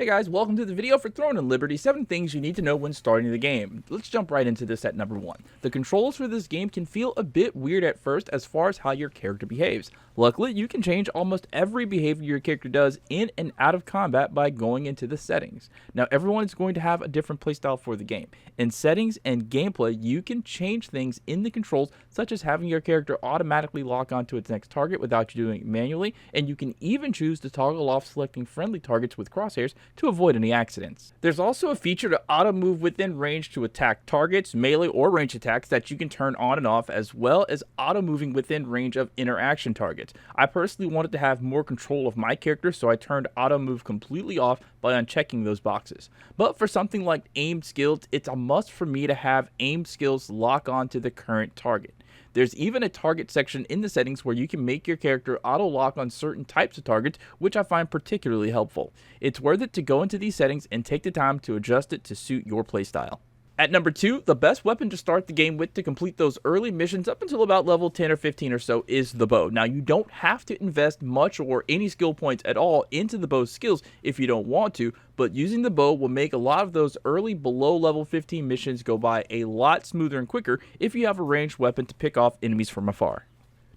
Hey guys, welcome to the video for Throne and Liberty, 7 things you need to know when starting the game. Let's jump right into this at number 1. The controls for this game can feel a bit weird at first as far as how your character behaves. Luckily, you can change almost every behavior your character does in and out of combat by going into the settings. Now, everyone is going to have a different playstyle for the game. In settings and gameplay, you can change things in the controls, such as having your character automatically lock onto its next target without you doing it manually, and you can even choose to toggle off selecting friendly targets with crosshairs to avoid any accidents. There's also a feature to auto move within range to attack targets, melee or range attacks that you can turn on and off, as well as auto moving within range of interaction targets. I personally wanted to have more control of my character, so I turned auto move completely off by unchecking those boxes. But for something like aim skills, it's a must for me to have aim skills lock on to the current target. There's even a target section in the settings where you can make your character auto-lock on certain types of targets, which I find particularly helpful. It's worth it to go into these settings and take the time to adjust it to suit your playstyle. At number 2, the best weapon to start the game with to complete those early missions up until about level 10 or 15 or so is the bow. Now, you don't have to invest much or any skill points at all into the bow's skills if you don't want to, but using the bow will make a lot of those early below level 15 missions go by a lot smoother and quicker if you have a ranged weapon to pick off enemies from afar.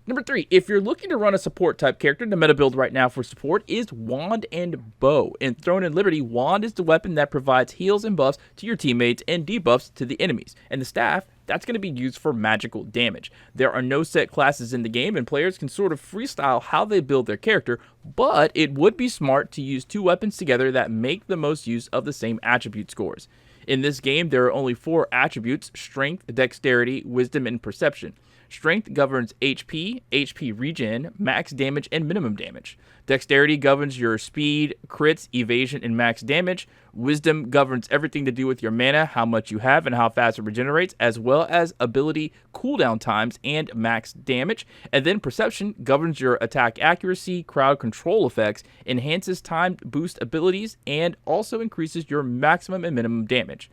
Number 3, if you're looking to run a support type character, the meta build right now for support is Wand and Bow. In Throne and Liberty, Wand is the weapon that provides heals and buffs to your teammates and debuffs to the enemies. And the staff, that's going to be used for magical damage. There are no set classes in the game, and players can sort of freestyle how they build their character, but it would be smart to use 2 weapons together that make the most use of the same attribute scores. In this game, there are only 4 attributes: Strength, Dexterity, Wisdom, and Perception. Strength governs HP, HP regen, max damage, and minimum damage. Dexterity governs your speed, crits, evasion, and max damage. Wisdom governs everything to do with your mana, how much you have, and how fast it regenerates, as well as ability cooldown times and max damage. And then Perception governs your attack accuracy, crowd control effects, enhances timed boost abilities, and also increases your maximum and minimum damage.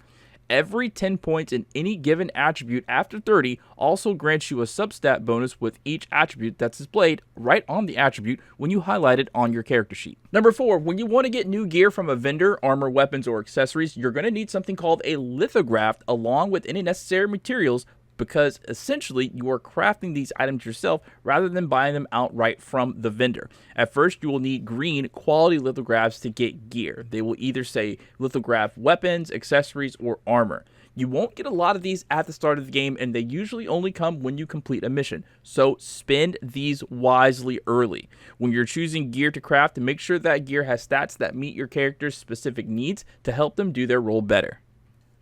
Every 10 points in any given attribute after 30 also grants you a substat bonus with each attribute that's displayed right on the attribute when you highlight it on your character sheet. Number 4, when you want to get new gear from a vendor, armor, weapons, or accessories, you're going to need something called a lithograph along with any necessary materials, because essentially you are crafting these items yourself rather than buying them outright from the vendor. At first, you will need green quality lithographs to get gear. They will either say lithograph weapons, accessories, or armor. You won't get a lot of these at the start of the game, and they usually only come when you complete a mission, so spend these wisely early. When you're choosing gear to craft, make sure that gear has stats that meet your character's specific needs to help them do their role better.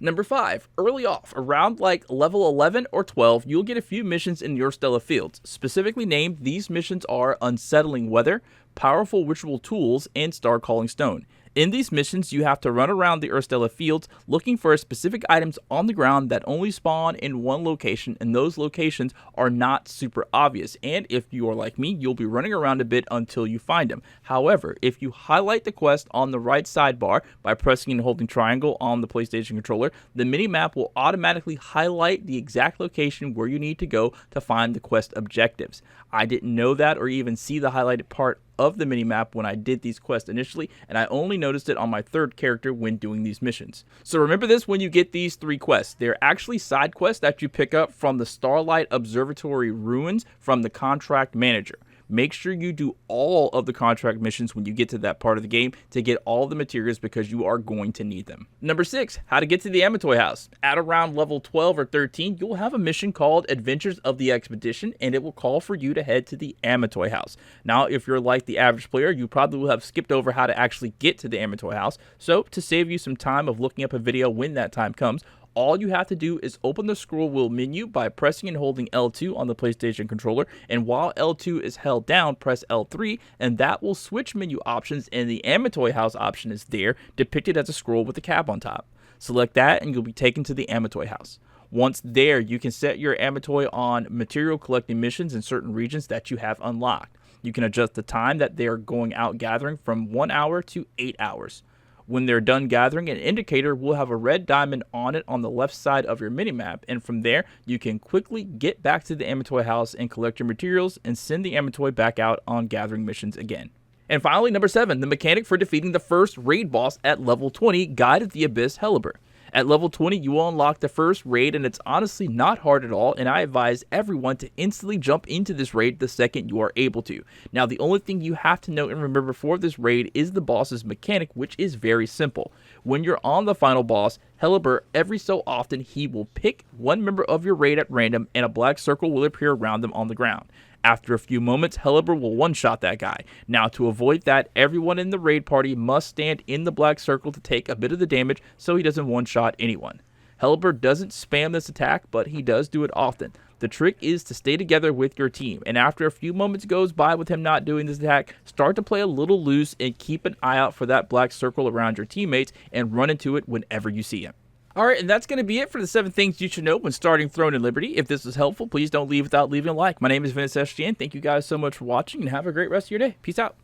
Number 5, early off, around like level 11 or 12, you'll get a few missions in your Stella fields. Specifically named, these missions are Unsettling Weather, Powerful Ritual Tools, and Star Calling Stone. In these missions, you have to run around the Urstella fields looking for specific items on the ground that only spawn in one location, and those locations are not super obvious. And if you are like me, you'll be running around a bit until you find them. However, if you highlight the quest on the right sidebar by pressing and holding triangle on the PlayStation controller, the mini-map will automatically highlight the exact location where you need to go to find the quest objectives. I didn't know that or even see the highlighted part of the minimap when I did these quests initially, and I only noticed it on my 3rd character when doing these missions. So remember this when you get these 3 quests. They're actually side quests that you pick up from the Starlight Observatory ruins from the contract manager. Make sure you do all of the contract missions when you get to that part of the game to get all the materials, because you are going to need them. Number 6, how to get to the Amitoi house. At around level 12 or 13, you'll have a mission called Adventures of the Expedition, and it will call for you to head to the Amitoi house. Now, if you're like the average player, you probably will have skipped over how to actually get to the Amitoi house. So to save you some time of looking up a video when that time comes, all you have to do is open the scroll wheel menu by pressing and holding L2 on the PlayStation controller, and while L2 is held down, press L3, and that will switch menu options, and the Amitoi house option is there, depicted as a scroll with a cap on top. Select that and you'll be taken to the Amitoi house. Once there, you can set your Amitoi on material collecting missions in certain regions that you have unlocked. You can adjust the time that they are going out gathering from 1 hour to 8 hours. When they're done gathering, an indicator will have a red diamond on it on the left side of your minimap, and from there, you can quickly get back to the Amitoi house and collect your materials and send the Amitoi back out on gathering missions again. And finally, number 7, the mechanic for defeating the first raid boss at level 20, Guide of the Abyss Helliber. At level 20, you will unlock the first raid, and it's honestly not hard at all, and I advise everyone to instantly jump into this raid the second you are able to. Now, the only thing you have to know and remember for this raid is the boss's mechanic, which is very simple. When you're on the final boss, Helliber, every so often, he will pick one member of your raid at random, and a black circle will appear around them on the ground. After a few moments, Helliber will one-shot that guy. Now, to avoid that, everyone in the raid party must stand in the black circle to take a bit of the damage so he doesn't one-shot anyone. Helliber doesn't spam this attack, but he does do it often. The trick is to stay together with your team, and after a few moments goes by with him not doing this attack, start to play a little loose and keep an eye out for that black circle around your teammates and run into it whenever you see him. Alright, and that's going to be it for the 7 things you should know when starting Throne and Liberty. If this was helpful, please don't leave without leaving a like. My name is Ventus, and thank you guys so much for watching, and have a great rest of your day. Peace out.